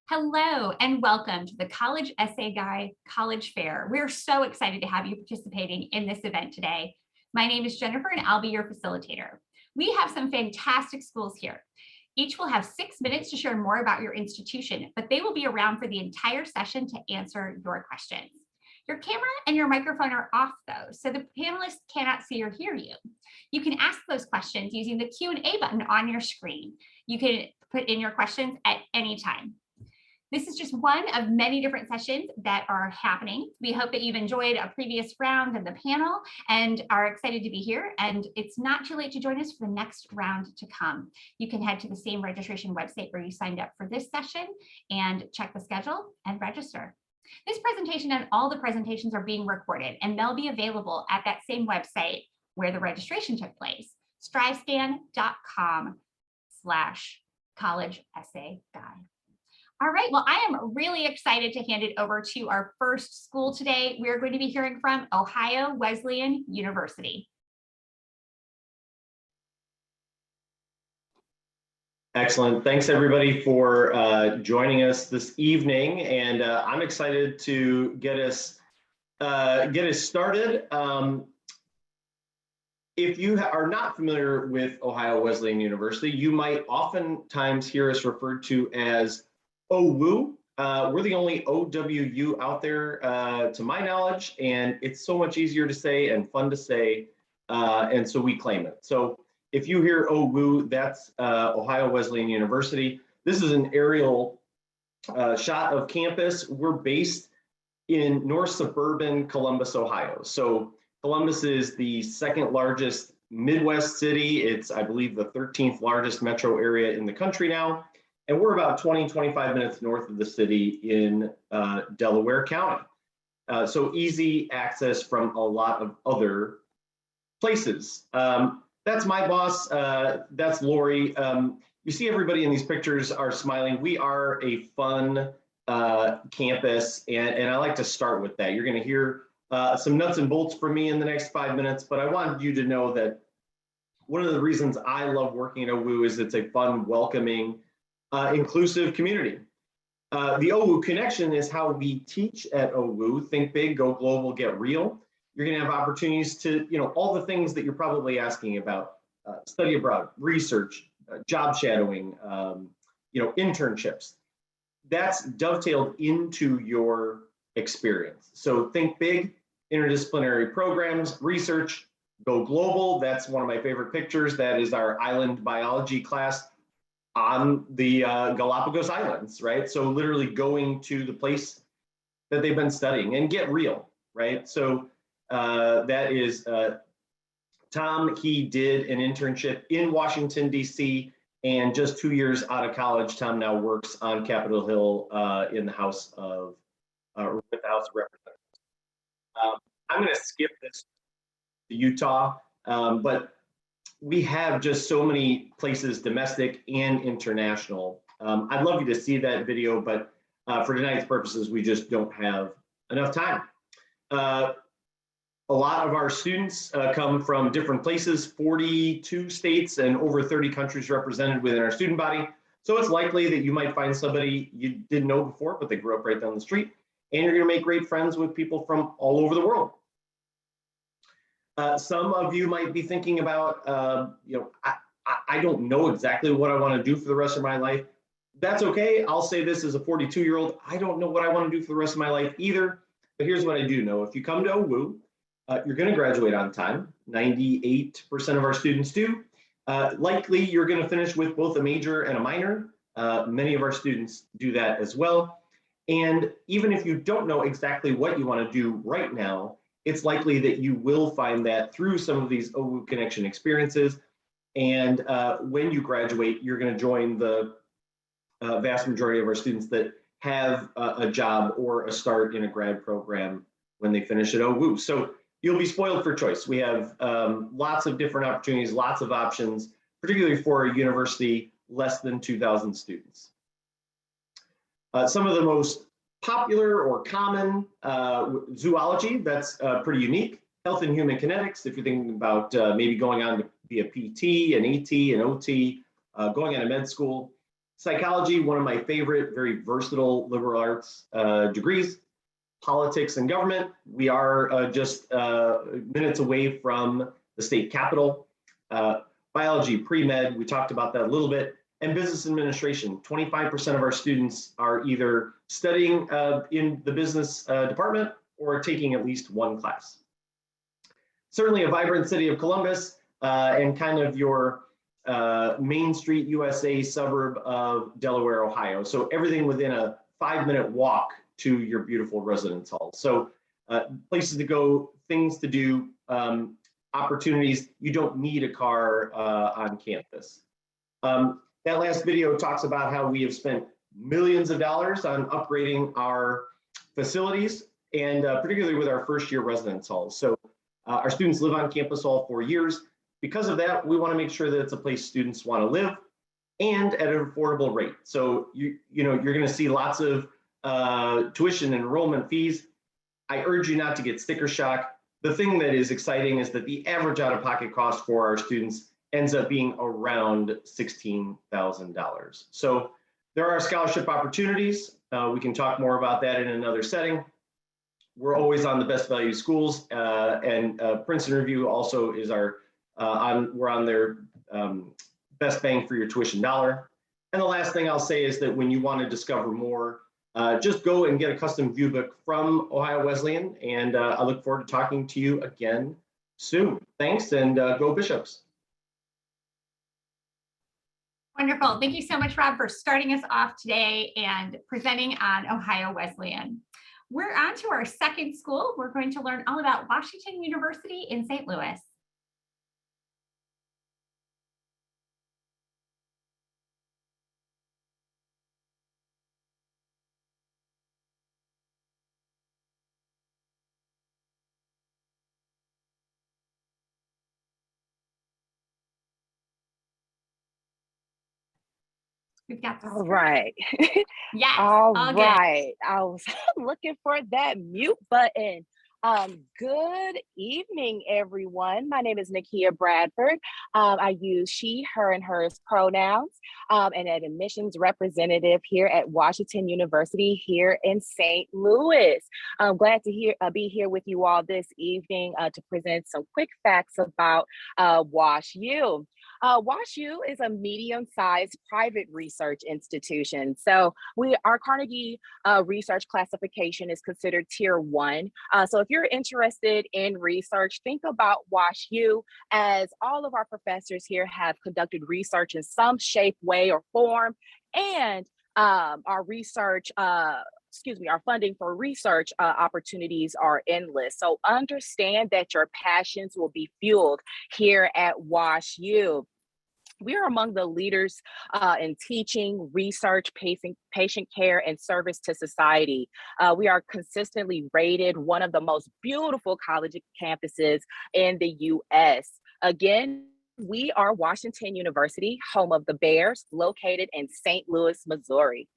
Hello and welcome to the College Essay Guide College Fair. We're so excited to have you participating in this event today. My name is Jennifer and I'll be your facilitator. We have some fantastic schools here. Each will have 6 minutes to share more about your institution, but they will be around for the entire session to answer your questions. Your camera and your microphone are off though, so the panelists cannot see or hear you. You can ask those questions using the Q&A button on your screen. You can put in your questions at any time. This is just one of many different sessions that are happening. We hope that you've enjoyed a previous round of the panel and are excited to be here. And it's not too late to join us for the next round to come. You can head to the same registration website where you signed up for this session and check the schedule and register. This presentation and all the presentations are being recorded and they'll be available at that same website where the registration took place, strivescan.com/college essay guide. All right, well, I am really excited to hand it over to our first school today. We're going to be hearing from Ohio Wesleyan University. Excellent. Thanks everybody for joining us this evening, and I'm excited to get us started. If you are not familiar with Ohio Wesleyan University, you might oftentimes hear us referred to as OWU. We're the only OWU out there to my knowledge, and it's so much easier to say and fun to say, and so we claim it. So if you hear OWU, that's Ohio Wesleyan University. This is an aerial shot of campus. We're based in north suburban Columbus, Ohio. So Columbus is the second largest Midwest city. It's, I believe, the 13th largest metro area in the country now. And we're about 20-25 minutes north of the city in Delaware County. So easy access from a lot of other places. That's my boss, that's Lori. You see everybody in these pictures are smiling. We are a fun campus, and I like to start with that. You're gonna hear some nuts and bolts from me in the next 5 minutes, but I wanted you to know that one of the reasons I love working at OWU is it's a fun, welcoming, inclusive community. The OWU connection is how we teach at OWU. Think big, go global, get real. You're going to have opportunities to, all the things that you're probably asking about: study abroad, research, job shadowing, internships. That's dovetailed into your experience. So think big, interdisciplinary programs, research, go global. That's one of my favorite pictures. That is our island biology class on the Galapagos Islands, right? So literally going to the place that they've been studying, and get real, right? So that is Tom. He did an internship in Washington, D.C., and just 2 years out of college, Tom now works on Capitol Hill in the House of, with the House of Representatives. I'm gonna skip this to Utah, but we have just so many places, domestic and international. I'd love you to see that video, but for tonight's purposes, we just don't have enough time. A lot of our students come from different places, 42 states and over 30 countries represented within our student body. So it's likely that you might find somebody you didn't know before, but they grew up right down the street, and you're gonna make great friends with people from all over the world. Some of you might be thinking about, I don't know exactly what I want to do for the rest of my life. That's okay. I'll say this as a 42-year-old. I don't know what I want to do for the rest of my life either. But here's what I do know. If you come to OWU, you're going to graduate on time. 98% of our students do. Likely, you're going to finish with both a major and a minor. Many of our students do that as well. And even if you don't know exactly what you want to do right now, it's likely that you will find that through some of these OWU connection experiences. And when you graduate, you're going to join the vast majority of our students that have a job or a start in a grad program when they finish at OWU. So you'll be spoiled for choice. We have lots of different opportunities, lots of options, particularly for a university less than 2,000 students. Some of the most popular or common zoology, that's pretty unique. Health and human kinetics, if you're thinking about maybe going on to be a PT, an AT, an OT, going on to med school. Psychology, one of my favorite, very versatile liberal arts degrees. Politics and government, we are just minutes away from the state capitol. Biology, pre-med, we talked about that a little bit. And business administration, 25% of our students are either studying in the business department or taking at least one class. Certainly a vibrant city of Columbus and kind of your Main Street, USA suburb of Delaware, Ohio. So everything within a 5-minute walk to your beautiful residence hall. So places to go, things to do, opportunities. You don't need a car on campus. That last video talks about how we have spent millions of dollars on upgrading our facilities, and particularly with our first year residence halls. So our students live on campus all 4 years. Because of that, we want to make sure that it's a place students want to live and at an affordable rate. So you're going to see lots of tuition and enrollment fees. I urge you not to get sticker shock. The thing that is exciting is that the average out-of-pocket cost for our students ends up being around $16,000. So there are scholarship opportunities. We can talk more about that in another setting. We're always on the best value schools, and Princeton Review also is our we're on their best bang for your tuition dollar. And the last thing I'll say is that when you want to discover more, just go and get a custom view book from Ohio Wesleyan, and I look forward to talking to you again soon. Thanks, and go Bishops. Wonderful. Thank you so much, Rob, for starting us off today and presenting on Ohio Wesleyan. We're on to our second school. We're going to learn all about Washington University in St. Louis. We've got the All right. Yes. All all right. I was looking for that mute button. Good evening, everyone. My name is Nakia Bradford. I use she, her, and hers pronouns, and an admissions representative here at Washington University here in St. Louis. I'm glad to be here with you all this evening to present some quick facts about WashU. WashU is a medium-sized private research institution. So our Carnegie research classification is considered tier 1. So if you're interested in research, think about WashU, as all of our professors here have conducted research in some shape, way, or form, and our research our funding for research opportunities are endless. So understand that your passions will be fueled here at WashU. We are among the leaders in teaching, research, patient care, and service to society. We are consistently rated one of the most beautiful college campuses in the U.S. Again, we are Washington University, home of the Bears, located in St. Louis, Missouri.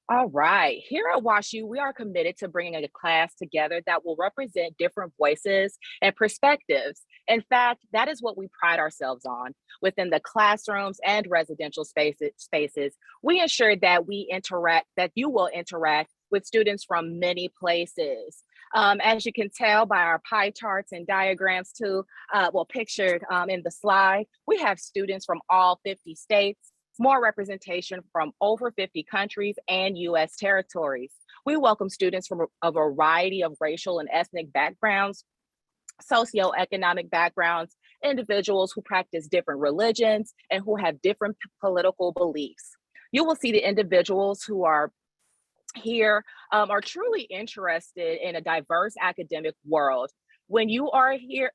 All right, here at WashU, we are committed to bringing a class together that will represent different voices and perspectives. In fact, that is what we pride ourselves on. Within the classrooms and residential spaces, we ensure that you will interact with students from many places. As you can tell by our pie charts and diagrams too, pictured in the slide, we have students from all 50 states, more representation from over 50 countries and U.S. territories. We welcome students from a variety of racial and ethnic backgrounds, socioeconomic backgrounds, individuals who practice different religions, and who have different political beliefs. You will see the individuals who are here are truly interested in a diverse academic world. When you are here,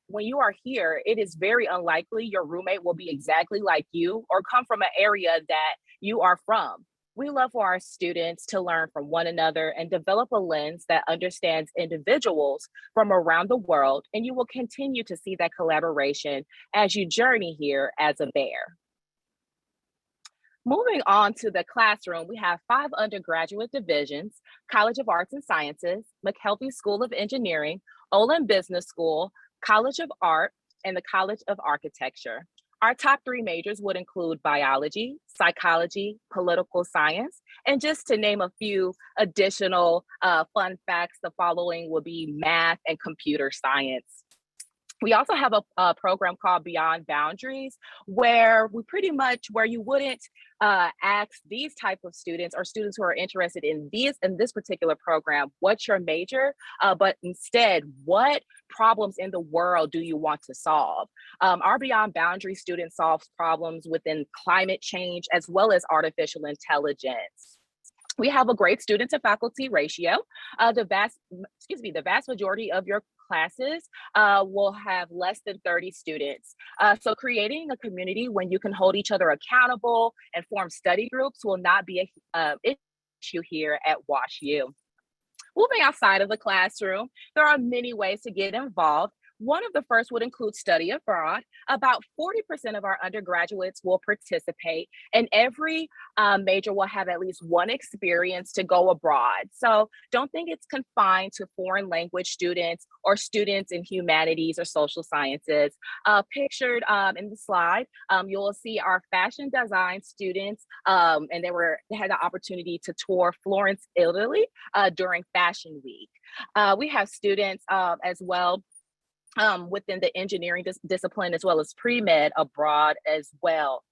it is very unlikely your roommate will be exactly like you or come from an area that you are from. We love for our students to learn from one another and develop a lens that understands individuals from around the world, and you will continue to see that collaboration as you journey here as a bear. Moving on to the classroom, we have 5 undergraduate divisions: College of Arts and Sciences, McKelvey School of Engineering, Olin Business School, College of Art, and the College of Architecture. Our top three majors would include biology, psychology, political science, and just to name a few additional fun facts, the following would be math and computer science. We also have a program called Beyond Boundaries, where where you wouldn't ask these type of students or students who are interested in this particular program, what's your major, but instead, what problems in the world do you want to solve? Our Beyond Boundaries student solves problems within climate change as well as artificial intelligence. We have a great student to faculty ratio. The vast majority of your classes will have less than 30 students. So creating a community when you can hold each other accountable and form study groups will not be an issue here at WashU. Moving outside of the classroom, there are many ways to get involved. One of the first would include study abroad. About 40% of our undergraduates will participate, and every major will have at least one experience to go abroad. So don't think it's confined to foreign language students or students in humanities or social sciences. Pictured in the slide, you will see our fashion design students, and they had the opportunity to tour Florence, Italy during Fashion Week. We have students as well within the engineering discipline as well as pre-med abroad as well.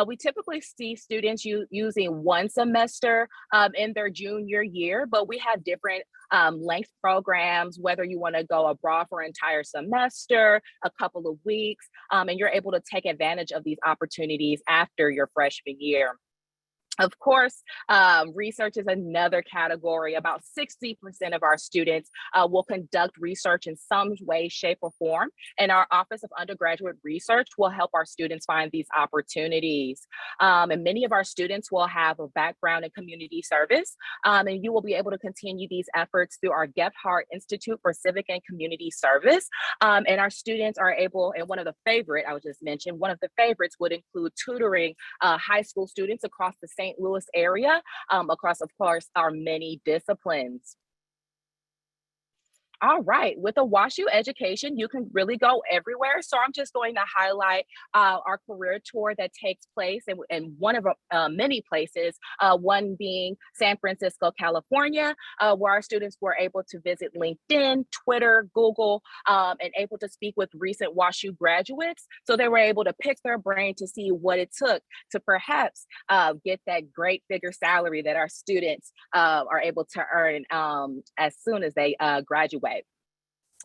We typically see students using one semester in their junior year, but we have different length programs, whether you want to go abroad for an entire semester, a couple of weeks, and you're able to take advantage of these opportunities after your freshman year. Of course, research is another category. About 60% of our students will conduct research in some way, shape, or form. And our Office of Undergraduate Research will help our students find these opportunities. And many of our students will have a background in community service. And you will be able to continue these efforts through our Gephardt Institute for Civic and Community Service. And our students are able, and one of the favorites would include tutoring high school students across the St. Louis area, across, of course, our many disciplines. All right, with a WashU education, you can really go everywhere. So I'm just going to highlight our career tour that takes place in one of many places, one being San Francisco, California, where our students were able to visit LinkedIn, Twitter, Google, and able to speak with recent WashU graduates. So they were able to pick their brain to see what it took to perhaps get that great figure salary that our students are able to earn as soon as they graduate.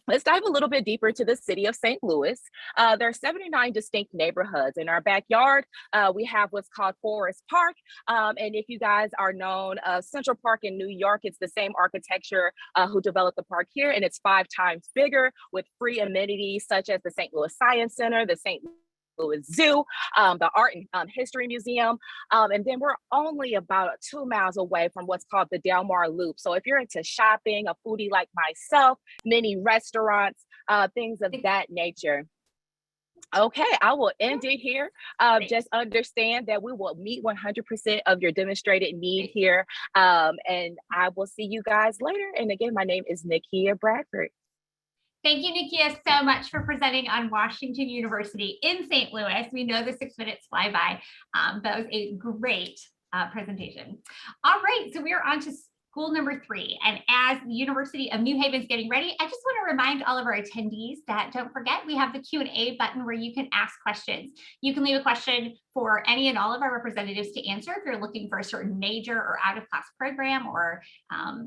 Let's dive a little bit deeper into the city of St. Louis. There are 79 distinct neighborhoods. In our backyard, we have what's called Forest Park. And if you guys are known, Central Park in New York, it's the same architecture who developed the park here, and it's 5 times bigger with free amenities such as the St. Louis Science Center, the St. Louis Zoo, the Art and History Museum. And then we're only about 2 miles away from what's called the Del Mar Loop. So if you're into shopping, a foodie like myself, many restaurants, things of that nature. Okay, I will end it here. Just understand that we will meet 100% of your demonstrated need here. And I will see you guys later. And again, my name is Nakia Bradford. Thank you, Nakia, so much for presenting on Washington University in St. Louis. We know the 6 minutes fly by. That was a great presentation. All right, so we are on to school number 3. And as the University of New Haven is getting ready, I just want to remind all of our attendees that don't forget, we have the Q&A button where you can ask questions. You can leave a question for any and all of our representatives to answer. If you're looking for a certain major or out-of-class program or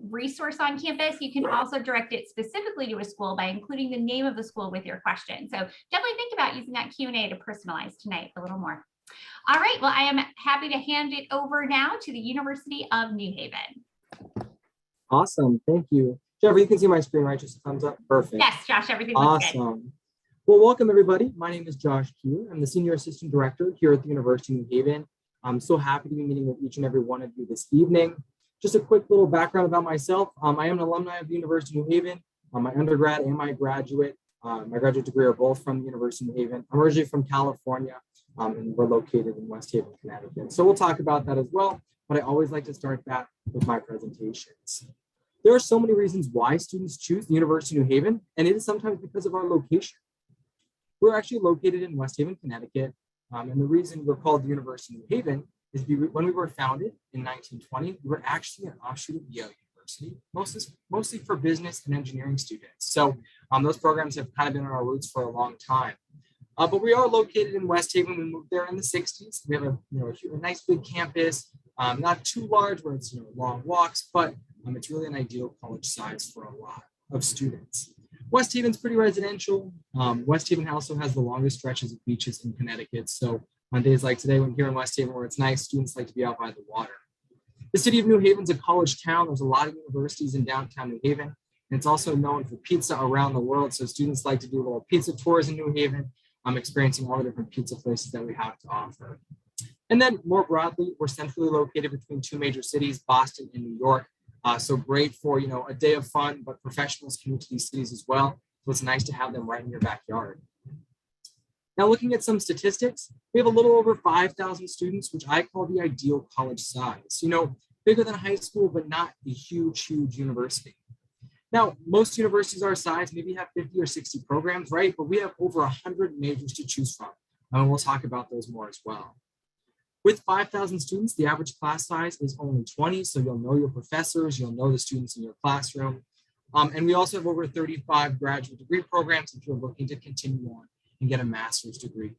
resource on campus, you can also direct it specifically to a school by including the name of the school with your question. So definitely think about using that Q&A to personalize tonight a little more. All right, well, I am happy to hand it over now to the University of New Haven. Awesome, thank you. Jennifer, you can see my screen, right? Just a thumbs up, perfect. Yes, Josh, everything looks good. Awesome. Well, welcome everybody. My name is Josh Pugh. I'm the Senior Assistant Director here at the University of New Haven. I'm so happy to be meeting with each and every one of you this evening. Just a quick little background about myself. I am an alumni of the University of New Haven. My undergrad and my graduate degree are both from the University of New Haven. I'm originally from California, and we're located in West Haven, Connecticut. So we'll talk about that as well, but I always like to start that with my presentations. There are so many reasons why students choose the University of New Haven, and it is sometimes because of our location. We're actually located in West Haven, Connecticut, And the reason we're called the University of New Haven is when we were founded in 1920, we were actually an offshoot of Yale University, mostly for business and engineering students. So those programs have kind of been on our roots for a long time. But we are located in West Haven. We moved there in the 60s. We have a nice big campus, not too large where it's long walks, but it's really an ideal college size for a lot of students. West Haven's pretty residential. West Haven also has the longest stretches of beaches in Connecticut. So on days like today, when here in West Haven where it's nice, students like to be out by the water. The city of New Haven's a college town. There's a lot of universities in downtown New Haven. And it's also known for pizza around the world. So students like to do little pizza tours in New Haven, experiencing all the different pizza places that we have to offer. And then more broadly, we're centrally located between two major cities, Boston and New York. So great for, a day of fun, but professionals commute to these cities as well. So it's nice to have them right in your backyard. Now, looking at some statistics, we have a little over 5,000 students, which I call the ideal college size. Bigger than high school, but not a huge university. Now, most universities our size maybe have 50 or 60 programs, right? But we have over 100 majors to choose from. And we'll talk about those more as well. With 5,000 students, the average class size is only 20. So you'll know your professors, you'll know the students in your classroom. And we also have over 35 graduate degree programs if you're looking to continue on and get a master's degree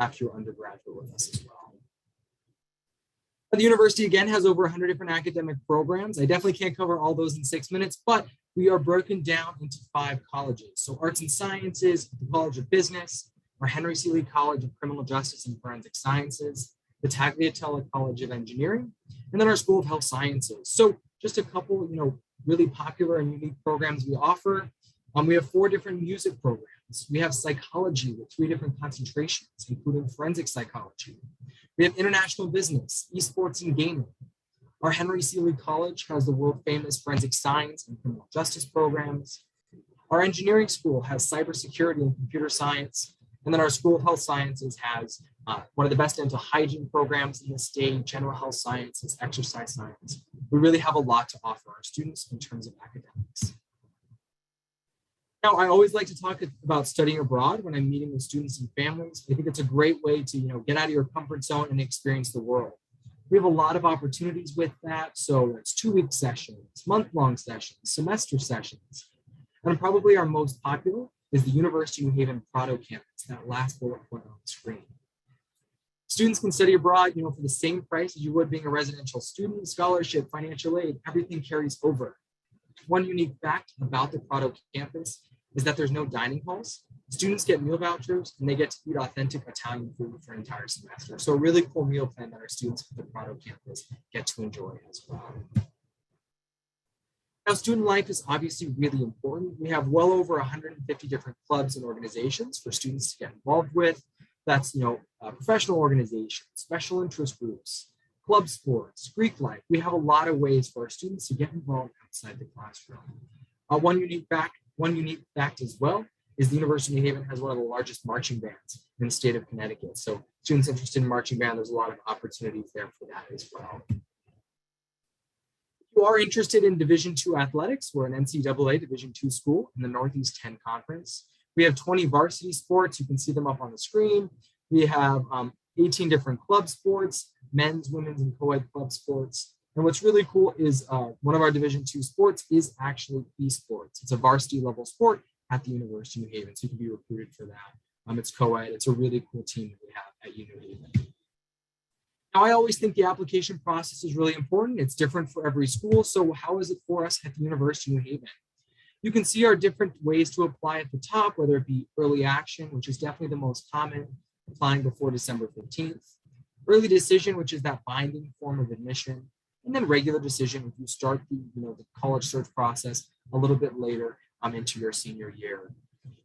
after your undergraduate with us as well. The university, again, has over 100 different academic programs. I definitely can't cover all those in 6 minutes, but we are broken down into 5 colleges. So Arts and Sciences, the College of Business, our Henry Seeley College of Criminal Justice and Forensic Sciences, the Tagliatella College of Engineering, and then our School of Health Sciences. So just a couple, really popular and unique programs we offer. We have 4 different music programs. We have psychology with 3 different concentrations, including forensic psychology. We have international business, esports and gaming. Our Henry Seeley College has the world famous forensic science and criminal justice programs. Our engineering school has cybersecurity and computer science. And then our School of Health Sciences has one of the best dental hygiene programs in the state, general health sciences, exercise science. We really have a lot to offer our students in terms of academics. Now, I always like to talk about studying abroad when I'm meeting with students and families. I think it's a great way to get out of your comfort zone and experience the world. We have a lot of opportunities with that. So it's 2-week sessions, month-long sessions, semester sessions. And probably our most popular is the University of New Haven Prado campus, that last bullet point on the screen. Students can study abroad, for the same price as you would being a residential student, scholarship, financial aid, everything carries over. One unique fact about the Prado campus is that there's no dining halls. Students get meal vouchers and they get to eat authentic Italian food for an entire semester. So a really cool meal plan that our students at the Prado campus get to enjoy as well. Now, student life is obviously really important. We have well over 150 different clubs and organizations for students to get involved with. That's, professional organizations, special interest groups, club sports, Greek life. We have a lot of ways for our students to get involved outside the classroom. One unique fact as well is the University of New Haven has one of the largest marching bands in the state of Connecticut. So students interested in marching band, there's a lot of opportunities there for that as well. If you are interested in Division II athletics, we're an NCAA Division II school in the Northeast 10 Conference. We have 20 varsity sports. You can see them up on the screen. We have 18 different club sports, men's, women's, and co-ed club sports. And what's really cool is one of our Division II sports is actually esports. It's a varsity level sport at the University of New Haven, so you can be recruited for that. It's co-ed. It's a really cool team that we have at U New Haven. Now, I always think the application process is really important. It's different for every school. So how is it for us at the University of New Haven? You can see our different ways to apply at the top, whether it be early action, which is definitely the most common, applying before December 15th. Early decision, which is that binding form of admission. And then regular decision, if you start the college search process a little bit later into your senior year.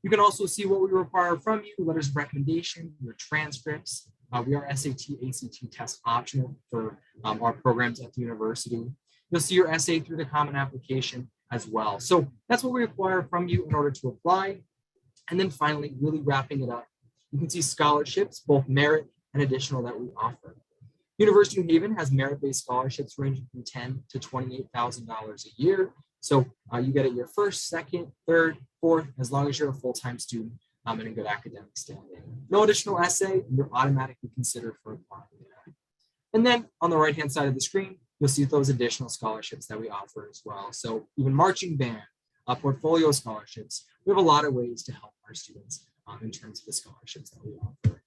You can also see what we require from you, letters of recommendation, your transcripts. We are SAT, ACT test optional for our programs at the university. You'll see your essay through the common application as well. So that's what we require from you in order to apply. And then finally, really wrapping it up, you can see scholarships, both merit and additional that we offer. University of New Haven has merit-based scholarships ranging from $10,000 to $28,000 a year. So you get it your first, second, third, fourth, as long as you're a full-time student. and in good academic standing. No additional essay, and you're automatically considered for applying. And then on the right-hand side of the screen, you'll see those additional scholarships that we offer as well. So even marching band, portfolio scholarships, we have a lot of ways to help our students in terms of the scholarships that we offer.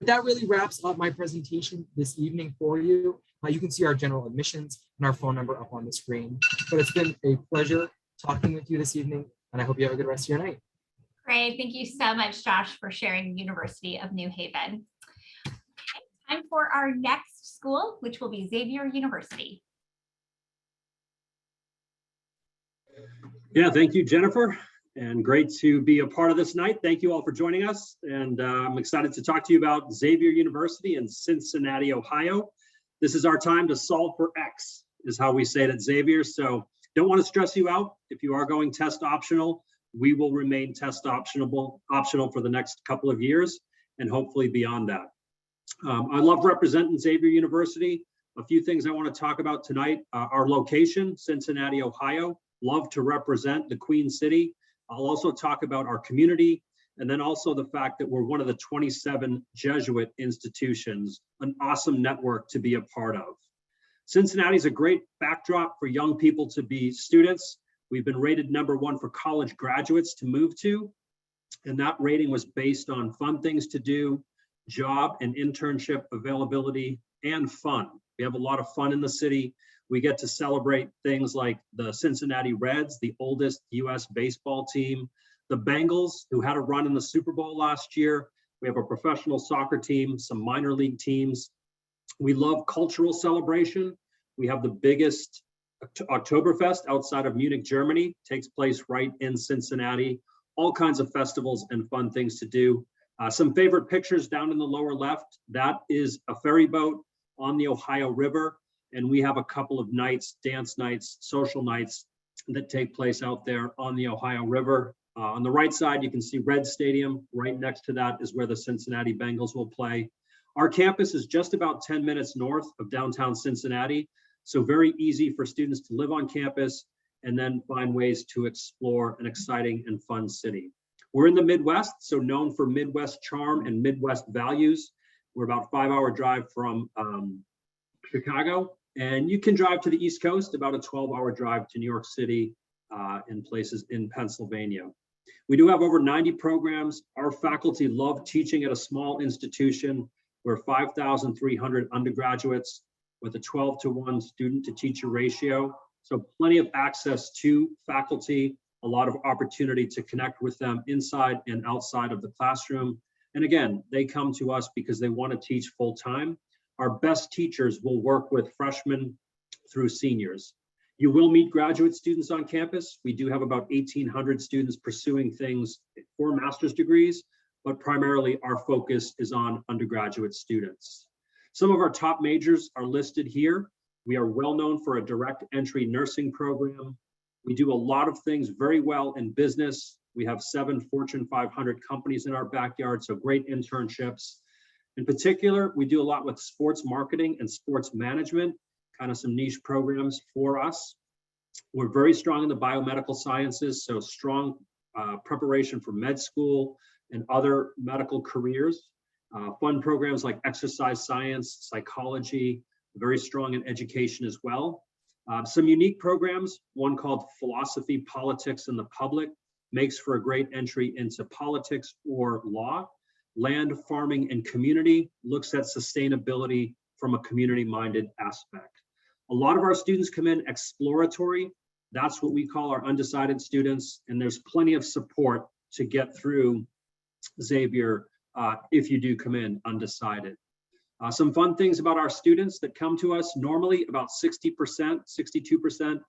But that really wraps up my presentation this evening for you. You can see our general admissions and our phone number up on the screen. But it's been a pleasure talking with you this evening, and I hope you have a good rest of your night. Great. Thank you so much, Josh, for sharing the University of New Haven. Okay, time for our next school, which will be Xavier University. Yeah, thank you, Jennifer, and great to be a part of this night. Thank you all for joining us, and I'm excited to talk to you about Xavier University in Cincinnati, Ohio. This is our time to solve for X, is how we say it at Xavier, so don't want to stress you out. If you are going test optional, we will remain test optional for the next couple of years, and hopefully beyond that. I love representing Xavier University. A few things I want to talk about tonight. Our location, Cincinnati, Ohio. Love to represent the Queen City. I'll also talk about our community, and then also the fact that we're one of the 27 Jesuit institutions, an awesome network to be a part of. Cincinnati is a great backdrop for young people to be students. We've been rated #1 for college graduates to move to, and that rating was based on fun things to do, job and internship availability, and fun. We have a lot of fun in the city. We get to celebrate things like the Cincinnati Reds, the oldest US baseball team, the Bengals, who had a run in the Super Bowl last year. We have a professional soccer team, some minor league teams. We love cultural celebration. We have the biggest Oktoberfest outside of Munich, Germany, takes place right in Cincinnati. All kinds of festivals and fun things to do. Some favorite pictures down in the lower left. That is a ferry boat on the Ohio River. And we have a couple of nights, dance nights, social nights that take place out there on the Ohio River. On the right side, you can see Red Stadium. Right next to that is where the Cincinnati Bengals will play. Our campus is just about 10 minutes north of downtown Cincinnati. So very easy for students to live on campus and then find ways to explore an exciting and fun city. We're in the Midwest, so known for Midwest charm and Midwest values. We're about a 5-hour drive from Chicago. And you can drive to the East Coast, about a 12-hour drive to New York City and places in Pennsylvania. We do have over 90 programs. Our faculty love teaching at a small institution. We're 5,300 undergraduates with a 12-to-1 student to teacher ratio. So plenty of access to faculty, a lot of opportunity to connect with them inside and outside of the classroom. And again, they come to us because they want to teach full time. Our best teachers will work with freshmen through seniors. You will meet graduate students on campus. We do have about 1,800 students pursuing things for master's degrees, but primarily our focus is on undergraduate students. Some of our top majors are listed here. We are well known for a direct entry nursing program. We do a lot of things very well in business. We have 7 Fortune 500 companies in our backyard, so great internships. In particular, we do a lot with sports marketing and sports management, kind of some niche programs for us. We're very strong in the biomedical sciences, so strong preparation for med school and other medical careers. Fun programs like exercise science, psychology, very strong in education as well. Some unique programs, one called Philosophy, Politics, and the Public, makes for a great entry into politics or law. Land, Farming, and Community looks at sustainability from a community-minded aspect. A lot of our students come in exploratory. That's what we call our undecided students, and there's plenty of support to get through Xavier if you do come in undecided. Some fun things about our students that come to us, normally about 60%, 62%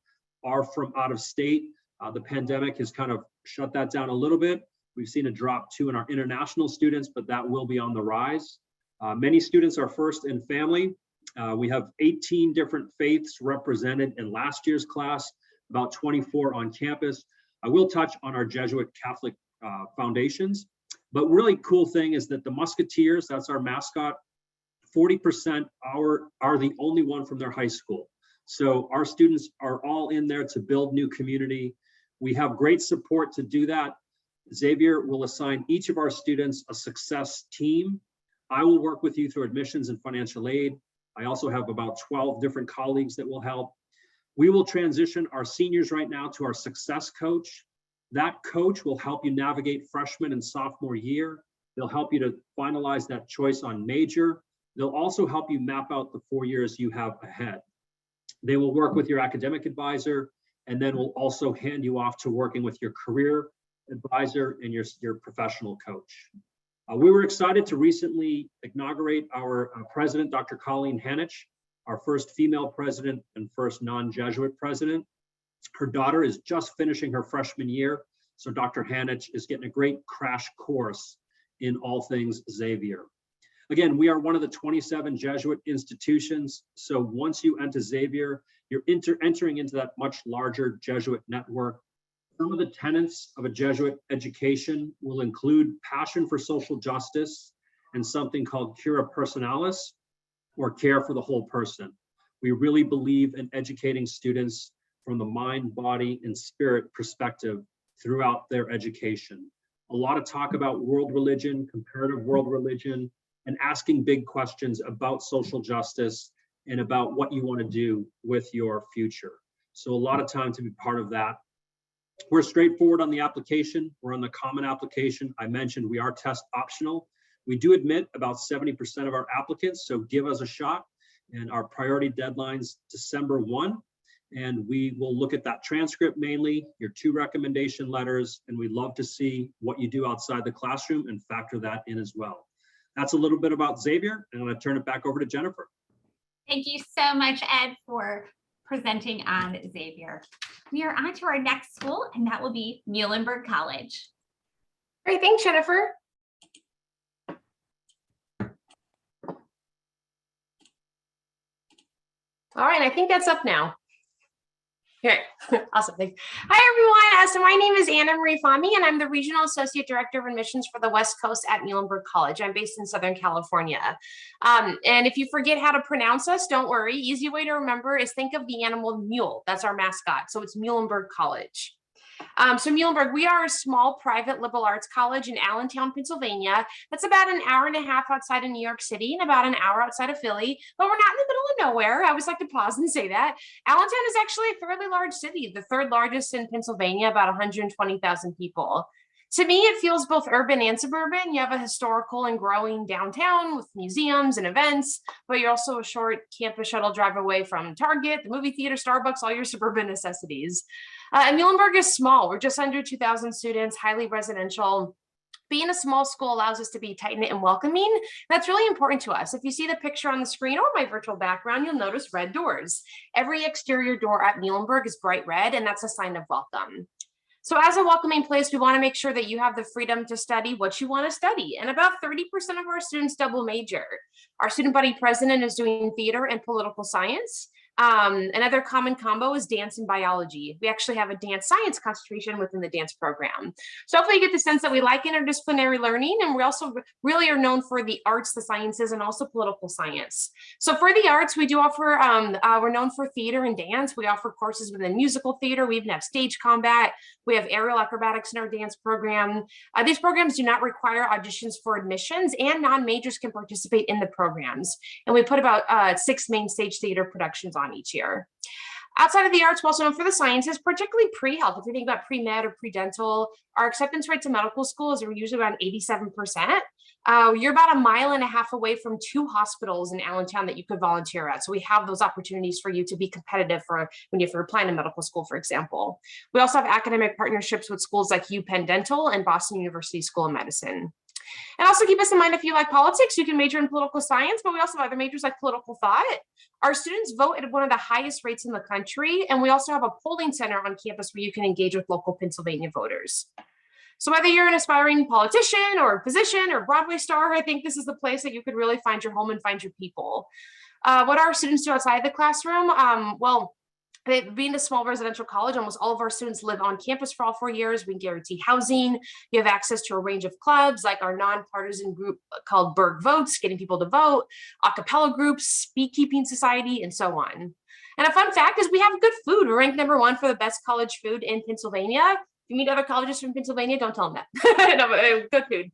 are from out of state. The pandemic has kind of shut that down a little bit. We've seen a drop too in our international students, but that will be on the rise. Many students are first in family. We have 18 different faiths represented in last year's class, about 24 on campus. I will touch on our Jesuit Catholic foundations, but really cool thing is that the Musketeers, that's our mascot, 40% are the only one from their high school. So our students are all in there to build new community. We have great support to do that. Xavier will assign each of our students a success team. I will work with you through admissions and financial aid. I also have about 12 different colleagues that will help. We will transition our seniors right now to our success coach. That coach will help you navigate freshman and sophomore year. They'll help you to finalize that choice on major. They'll also help you map out the 4 years you have ahead. They will work with your academic advisor, and then will also hand you off to working with your career advisor and your professional coach. We were excited to recently inaugurate our president, Dr. Colleen Hanich, our first female president and first non-Jesuit president. Her daughter is just finishing her freshman year, so Dr. Hanich is getting a great crash course in all things Xavier. Again, we are one of the 27 Jesuit institutions, so once you enter Xavier, you're entering into that much larger Jesuit network. Some of the tenets of a Jesuit education will include passion for social justice and something called cura personalis, or care for the whole person. We really believe in educating students from the mind, body, and spirit perspective throughout their education. A lot of talk about world religion, comparative world religion, and asking big questions about social justice and about what you want to do with your future. So a lot of time to be part of that. We're straightforward on the application. We're on the common application. I mentioned we are test optional. We do admit about 70% of our applicants, so give us a shot. And our priority deadline's December 1. And we will look at that transcript mainly, your 2 recommendation letters, and we'd love to see what you do outside the classroom and factor that in as well. That's a little bit about Xavier, and I'm going to turn it back over to Jennifer. Thank you so much, Ed, for presenting on Xavier. We are on to our next school, and that will be Muhlenberg College. Great, thanks, Jennifer. All right, I think that's up now. Okay, awesome, thanks. Hi, everyone. So my name is Anna Marie Fahmy, and I'm the Regional Associate Director of Admissions for the West Coast at Muhlenberg College. I'm based in Southern California. And if you forget how to pronounce us, don't worry. Easy way to remember is think of the animal mule. That's our mascot. So it's Muhlenberg College. So Muhlenberg, we are a small private liberal arts college in Allentown, Pennsylvania. That's about an hour and a half outside of New York City and about an hour outside of Philly, but we're not in the middle of nowhere. I always like to pause and say that. Allentown is actually a fairly large city, the 3rd largest in Pennsylvania, about 120,000 people. To me, it feels both urban and suburban. You have a historical and growing downtown with museums and events, but you're also a short campus shuttle drive away from Target, the movie theater, Starbucks, all your suburban necessities. And Muhlenberg is small. We're just under 2,000 students, highly residential. Being a small school allows us to be tight-knit and welcoming. That's really important to us. If you see the picture on the screen or my virtual background, you'll notice red doors. Every exterior door at Muhlenberg is bright red, and that's a sign of welcome. So as a welcoming place, we want to make sure that you have the freedom to study what you want to study. And about 30% of our students double major. Our student body president is doing theater and political science. Another common combo is dance and biology. We actually have a dance science concentration within the dance program. So hopefully you get the sense that we like interdisciplinary learning, and we also really are known for the arts, the sciences, and also political science. So for the arts, we do offer, we're known for theater and dance. We offer courses within musical theater. We even have stage combat. We have aerial acrobatics in our dance program. These programs do not require auditions for admissions, and non-majors can participate in the programs. And we put about 6 main stage theater productions on each year. Outside of the arts, we're also known for the sciences, particularly pre-health. If you think about pre-med or pre-dental, our acceptance rate to medical school is usually around 87%. You're about 1.5 miles away from 2 hospitals in Allentown that you could volunteer at. So we have those opportunities for you to be competitive for when you're applying to medical school, for example. We also have academic partnerships with schools like UPenn Dental and Boston University School of Medicine. And also keep us in mind, if you like politics, you can major in political science, but we also have other majors like political thought. Our students vote at one of the highest rates in the country, and we also have a polling center on campus where you can engage with local Pennsylvania voters. So whether you're an aspiring politician or a physician or Broadway star, I think this is the place that you could really find your home and find your people. What our students do outside the classroom? Well, being a small residential college, almost all of our students live on campus for all 4 years. We guarantee housing. You have access to a range of clubs like our nonpartisan group called Berg Votes, getting people to vote, a cappella groups, beekeeping society, and so on. And a fun fact is we have good food. We're ranked #1 for the best college food in Pennsylvania. If you meet other colleges from Pennsylvania, don't tell them that. No, good food.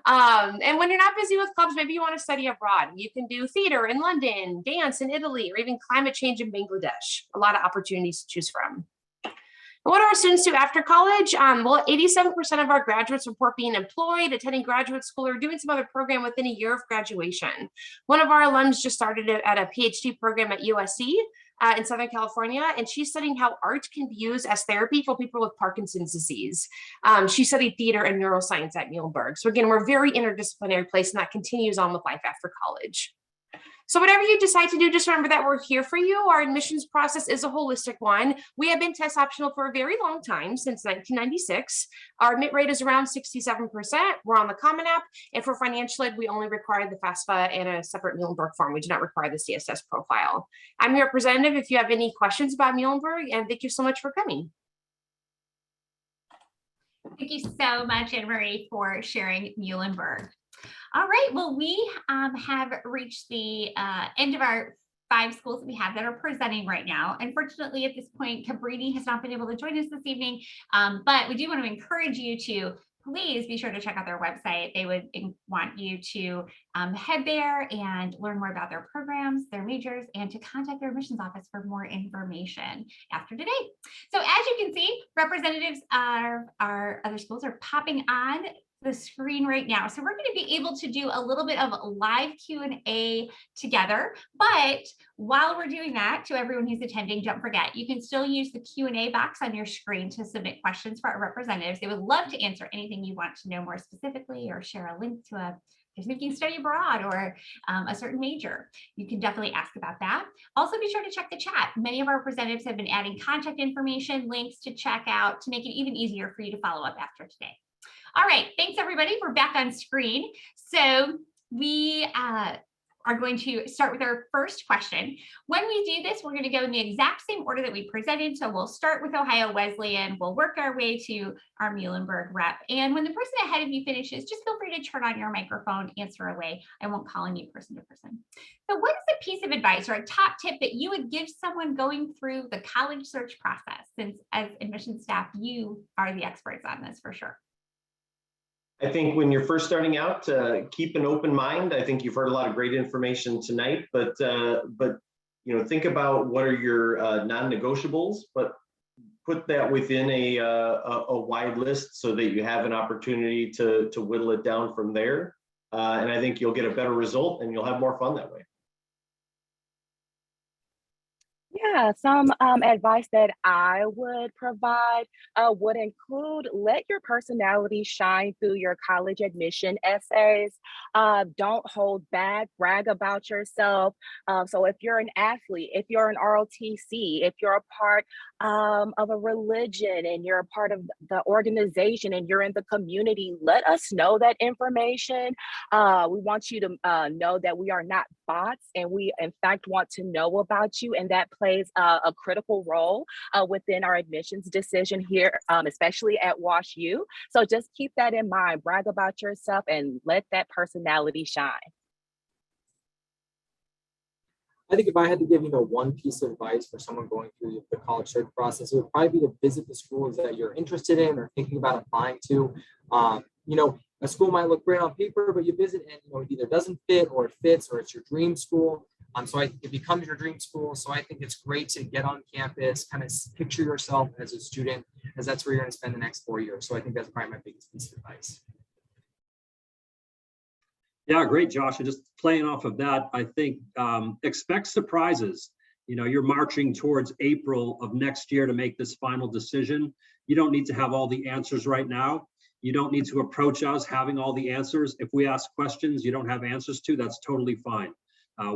And when you're not busy with clubs, maybe you want to study abroad. You can do theater in London, dance in Italy, or even climate change in Bangladesh. A lot of opportunities to choose from. What do our students do after college? Well, 87% of our graduates report being employed, attending graduate school, or doing some other program within a year of graduation. One of our alums just started at a PhD program at USC in Southern California, and she's studying how art can be used as therapy for people with Parkinson's disease. She studied theater and neuroscience at Muhlenberg. So again, we're a very interdisciplinary place, and that continues on with life after college. So whatever you decide to do, just remember that we're here for you. Our admissions process is a holistic one. We have been test optional for a very long time, since 1996. Our admit rate is around 67%. We're on the Common App. And for financial aid, we only require the FAFSA and a separate Muhlenberg form. We do not require the CSS profile. I'm your representative if you have any questions about Muhlenberg, and thank you so much for coming. Thank you so much, Anne Marie, for sharing Muhlenberg. All right, well, we have reached the end of our 5 schools that we have that are presenting right now. Unfortunately, at this point, Cabrini has not been able to join us this evening, but we do want to encourage you to please be sure to check out their website. They would want you to head there and learn more about their programs, their majors, and to contact their admissions office for more information after today. So as you can see, representatives of our other schools are popping on the screen right now. So we're going to be able to do a little bit of live Q&A together. But while we're doing that, to everyone who's attending, don't forget, you can still use the Q&A box on your screen to submit questions for our representatives. They would love to answer anything you want to know more specifically, or share a link to a making study abroad or a certain major. You can definitely ask about that. Also, be sure to check the chat. Many of our representatives have been adding contact information, links to check out to make it even easier for you to follow up after today. All right, thanks everybody. We're back on screen. So we are going to start with our first question. When we do this, we're going to go in the exact same order that we presented. So we'll start with Ohio Wesleyan. We'll work our way to our Muhlenberg rep. And when the person ahead of you finishes, just feel free to turn on your microphone, answer away. I won't call on you person to person. So what is a piece of advice or a top tip that you would give someone going through the college search process? Since as admissions staff, you are the experts on this for sure. I think when you're first starting out, keep an open mind. I think you've heard a lot of great information tonight, but think about what are your non-negotiables, but put that within a wide list so that you have an opportunity to whittle it down from there. And I think you'll get a better result and you'll have more fun that way. Yeah, some advice that I would provide would include let your personality shine through your college admission essays. Don't hold back, brag about yourself. So if you're an athlete, if you're an ROTC, if you're a part of a religion and you're a part of the organization and you're in the community, let us know that information. We want you to know that we are not bots, and we in fact want to know about you, and that plays a critical role within our admissions decision here, especially at WashU. So just keep that in mind, brag about yourself and let that personality shine. I think if I had to give, one piece of advice for someone going through the college search process, it would probably be to visit the schools that you're interested in or thinking about applying to. A school might look great on paper, but you visit and it either doesn't fit or it fits, or it's your dream school. So it becomes your dream school. So I think it's great to get on campus, kind of picture yourself as a student, as that's where you're going to spend the next 4 years. So I think that's probably my biggest piece of advice. Yeah, great, Josh. And just playing off of that, I think expect surprises. You're marching towards April of next year to make this final decision. You don't need to have all the answers right now. You don't need to approach us having all the answers. If we ask questions you don't have answers to, that's totally fine.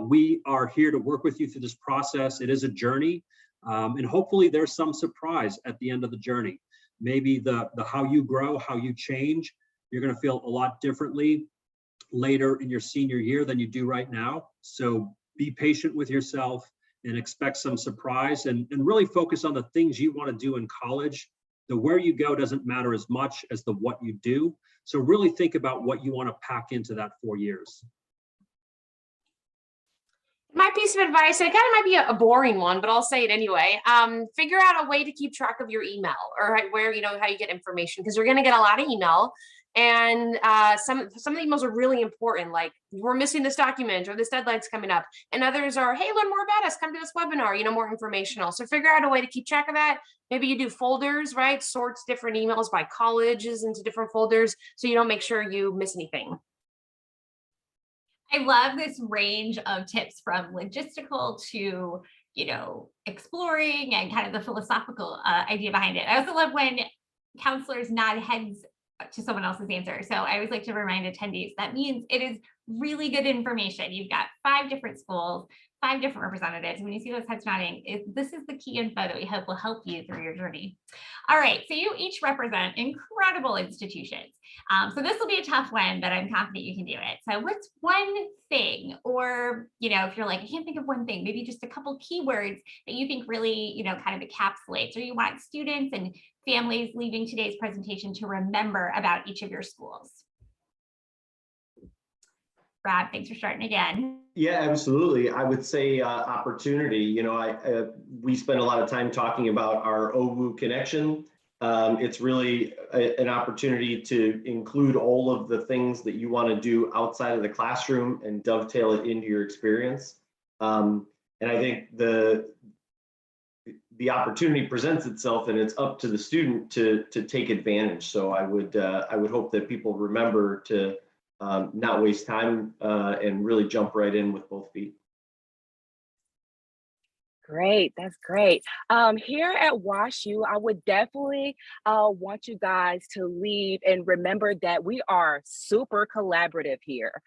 We are here to work with you through this process. It is a journey, and hopefully there's some surprise at the end of the journey. Maybe the how you grow, how you change, you're going to feel a lot differently later in your senior year than you do right now. So be patient with yourself and expect some surprise, and really focus on the things you want to do in college. The where you go doesn't matter as much as the what you do. So really think about what you want to pack into that 4 years. My piece of advice, it kind of might be a boring one, but I'll say it anyway. Figure out a way to keep track of your email, or where, how you get information, because you're going to get a lot of email. And some of the emails are really important, like we're missing this document or this deadline's coming up. And others are, hey, learn more about us, come to this webinar, more informational. So figure out a way to keep track of that. Maybe you do folders, right? Sorts different emails by colleges into different folders, so you don't make sure you miss anything. I love this range of tips from logistical to, exploring and kind of the philosophical idea behind it. I also love when counselors nod heads to someone else's answer. So I always like to remind attendees that means it is really good information. You've got 5 different schools, 5 different representatives. When you see those heads nodding, this is the key info that we hope will help you through your journey. All right, so you each represent incredible institutions. So this will be a tough one, but I'm confident you can do it. So what's one thing, or, if you're like, I can't think of one thing, maybe just a couple keywords that you think really, kind of encapsulates, or you want students and families leaving today's presentation to remember about each of your schools? Brad, thanks for starting again. Yeah, absolutely. I would say opportunity. We spend a lot of time talking about our OWU connection. It's really an opportunity to include all of the things that you want to do outside of the classroom and dovetail it into your experience. And I think the opportunity presents itself, and it's up to the student to take advantage. So I would hope that people remember to not waste time and really jump right in with both feet. Great, that's great. Here at WashU, I would definitely want you guys to leave and remember that we are super collaborative here.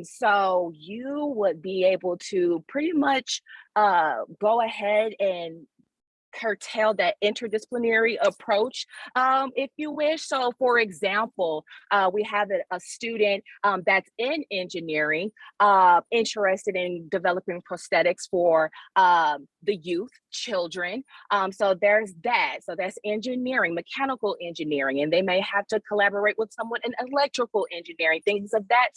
So you would be able to pretty much go ahead and curtail that interdisciplinary approach, if you wish. So for example, we have a student that's in engineering, interested in developing prosthetics for the youth, children. So there's that. So that's engineering, mechanical engineering, and they may have to collaborate with someone in electrical engineering, things of that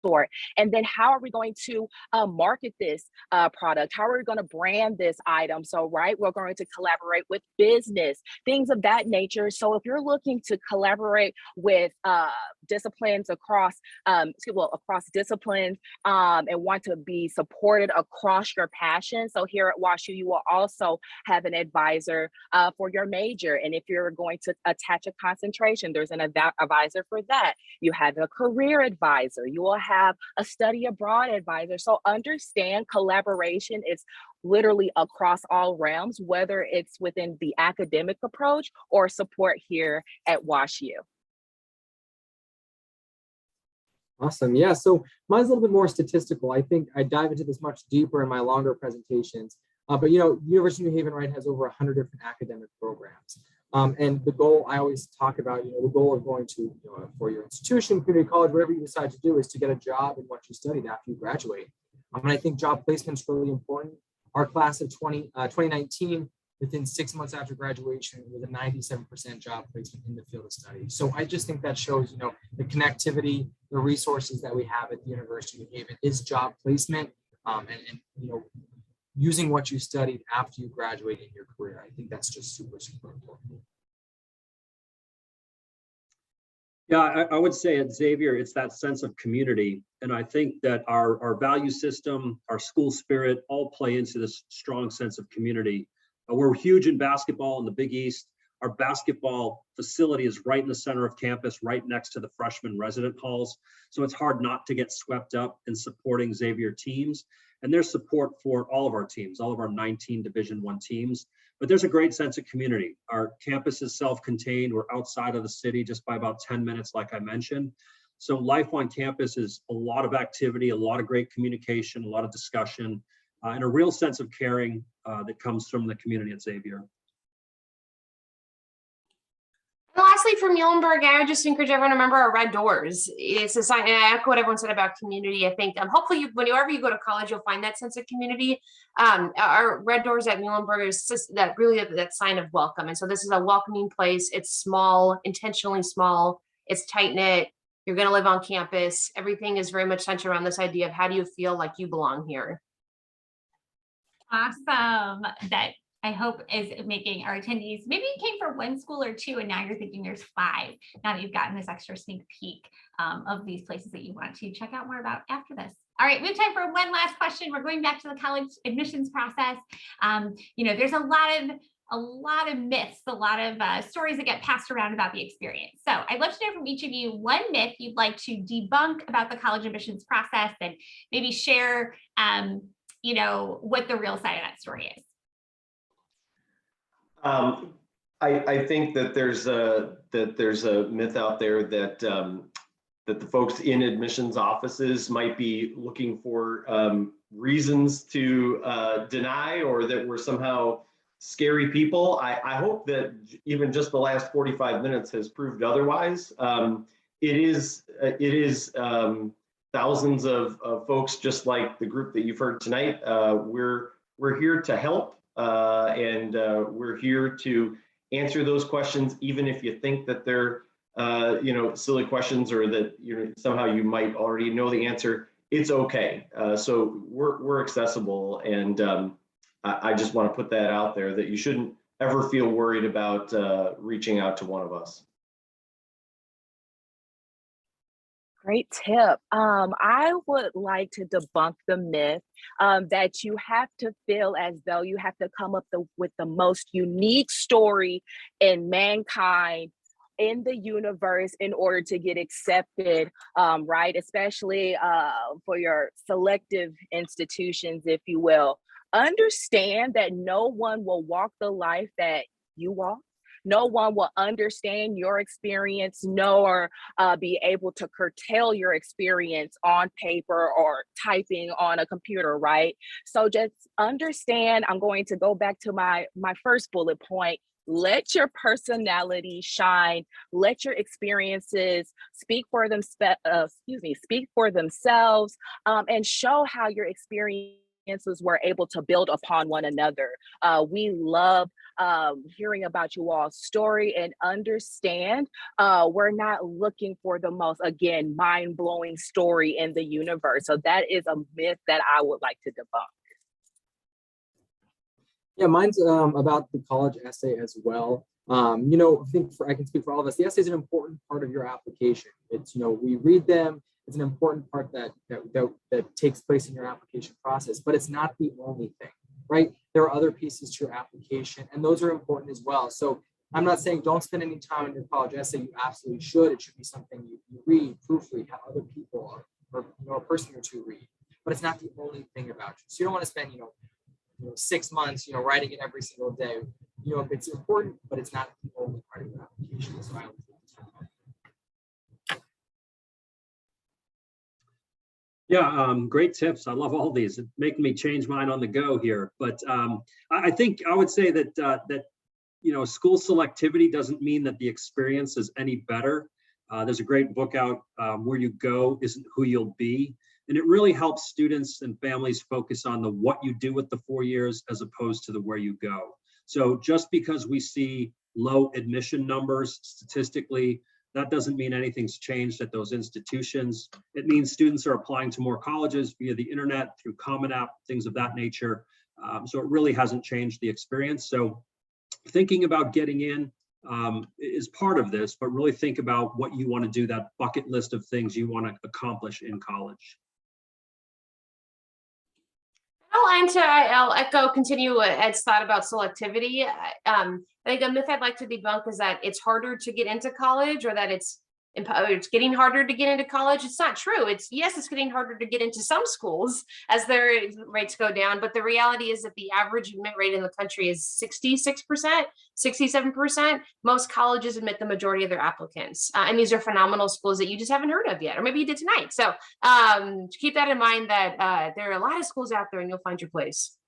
sort. And then how are we going to market this product? How are we going to brand this item? So, right, we're going to collaborate with business, things of that nature. So if you're looking to collaborate with disciplines across, across disciplines and want to be supported across your passion. So here at WashU, you will also have an advisor for your major. And if you're going to attach a concentration, there's an advisor for that. You have a career advisor. You will have a study abroad advisor. So understand collaboration is literally across all realms, whether it's within the academic approach or support here at WashU. Awesome. Yeah, so mine's a little bit more statistical. I think I dive into this much deeper in my longer presentations. But University of New Haven, right, has over 100 different academic programs. And the goal I always talk about, the goal of going to, for your institution, community college, whatever you decide to do, is to get a job in what you studied after you graduate. And I think job placement is really important. Our class of 2019, within 6 months after graduation, with a 97% job placement in the field of study. So I just think that shows, the connectivity, the resources that we have at the University of New Haven is job placement, and using what you studied after you graduate in your career. I think that's just super, super important. Yeah, I would say at Xavier, it's that sense of community. And I think that our value system, our school spirit, all play into this strong sense of community. We're huge in basketball in the Big East. Our basketball facility is right in the center of campus, right next to the freshman resident halls. So it's hard not to get swept up in supporting Xavier teams. And there's support for all of our teams, all of our 19 Division I teams. But there's a great sense of community. Our campus is self-contained. We're outside of the city just by about 10 minutes, like I mentioned. So life on campus is a lot of activity, a lot of great communication, a lot of discussion, and a real sense of caring that comes from the community at Xavier. And lastly, for Muhlenberg, I would just encourage everyone to remember our red doors. It's a sign, and I echo what everyone said about community. I think hopefully whenever you go to college, you'll find that sense of community. Our red doors at Muhlenberg is just that sign of welcome. And so this is a welcoming place. It's small, intentionally small. It's tight knit. You're going to live on campus. Everything is very much centered around this idea of how do you feel like you belong here. Awesome. That I hope is making our attendees, maybe you came for one school or two, and now you're thinking there's 5, now that you've gotten this extra sneak peek of these places that you want to check out more about after this. All right, we have time for one last question. We're going back to the college admissions process. There's a lot of myths, a lot of stories that get passed around about the experience. So I'd love to know from each of you one myth you'd like to debunk about the college admissions process, and maybe share what the real side of that story is. I think that there's a myth out there that that the folks in admissions offices might be looking for reasons to deny, or that we're somehow scary people. I hope that even just the last 45 minutes has proved otherwise. It is thousands of folks just like the group that you've heard tonight. We're here to help. And we're here to answer those questions, even if you think that they're, silly questions, or that somehow you might already know the answer. It's okay. So we're accessible, and I just want to put that out there, that you shouldn't ever feel worried about reaching out to one of us. Great tip. I would like to debunk the myth that you have to feel as though you have to come up with the most unique story in mankind, in the universe, in order to get accepted, right? Especially for your selective institutions, if you will. Understand that no one will walk the life that you walk. No one will understand your experience, nor be able to curtail your experience on paper or typing on a computer, right? So just understand, I'm going to go back to my first bullet point. Let your personality shine. Let your experiences speak for themselves, and show how your experiences were able to build upon one another. We love hearing about you all's story, and understand we're not looking for the most, again, mind-blowing story in the universe. So that is a myth that I would like to debunk. Yeah, mine's about the college essay as well. I think I can speak for all of us. The essay is an important part of your application. It's, we read them. It's an important part that takes place in your application process, but it's not the only thing, right? There are other pieces to your application, and those are important as well. So I'm not saying don't spend any time in your college essay. You absolutely should. It should be something you read, proofread, have other people or a person or two read. But it's not the only thing about you. So you don't want to spend 6 months writing it every single day. It's important, but it's not the only part of your application. So I would Yeah, great tips. I love all these. It's making me change mine on the go here. But I think I would say that school selectivity doesn't mean that the experience is any better. There's a great book out, Where You Go Isn't Who You'll Be. And it really helps students and families focus on the what you do with the 4 years as opposed to the where you go. So just because we see low admission numbers statistically, that doesn't mean anything's changed at those institutions. It means students are applying to more colleges via the internet, through Common App, things of that nature. So it really hasn't changed the experience. So thinking about getting in is part of this, but really think about what you want to do, that bucket list of things you want to accomplish in college. I'll continue Ed's thought about selectivity. I think a myth I'd like to debunk is that it's harder to get into college, or that it's getting harder to get into college. It's not true. It's getting harder to get into some schools as their rates go down. But the reality is that the average admit rate in the country is 66%, 67%. Most colleges admit the majority of their applicants. And these are phenomenal schools that you just haven't heard of yet, or maybe you did tonight. So keep that in mind, that there are a lot of schools out there and you'll find your place.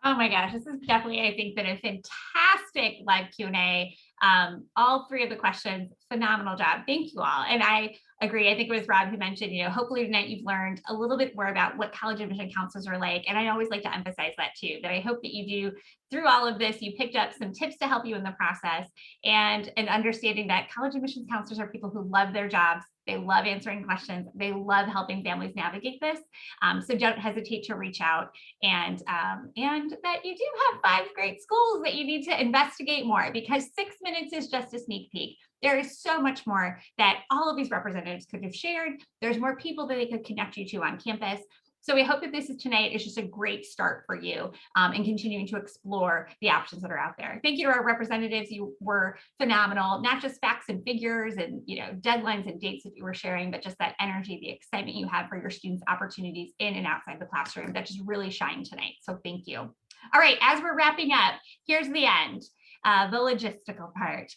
Oh my gosh, this has definitely, I think, been a fantastic live Q&A. All 3 of the questions, phenomenal job. Thank you all. And I agree. I think it was Rob who mentioned, hopefully tonight you've learned a little bit more about what college admission counselors are like. And I always like to emphasize that too, that I hope that you do, through all of this, you picked up some tips to help you in the process, and an understanding that college admissions counselors are people who love their jobs. They love answering questions. They love helping families navigate this. So don't hesitate to reach out, and that you do have 5 great schools that you need to investigate more, because 6 minutes is just a sneak peek. There is so much more that all of these representatives could have shared. There's more people that they could connect you to on campus. So we hope that this is tonight is just a great start for you in continuing to explore the options that are out there. Thank you to our representatives. You were phenomenal, not just facts and figures and deadlines and dates that you were sharing, but just that energy, the excitement you have for your students' opportunities in and outside the classroom that just really shined tonight. So thank you. All right, as we're wrapping up, here's the end, the logistical part.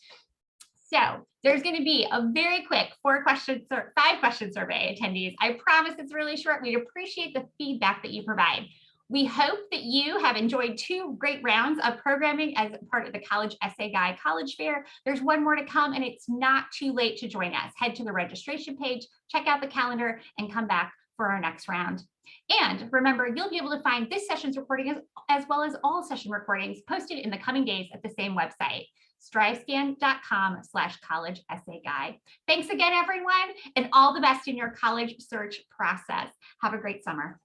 So there's going to be a very quick 5-question survey, attendees. I promise it's really short. We'd appreciate the feedback that you provide. We hope that you have enjoyed 2 great rounds of programming as part of the College Essay Guy College Fair. There's one more to come, and it's not too late to join us. Head to the registration page, check out the calendar, and come back for our next round. And remember, you'll be able to find this session's recording as well as all session recordings posted in the coming days at the same website, strivescan.com/college essay guide. Thanks again, everyone, and all the best in your college search process. Have a great summer.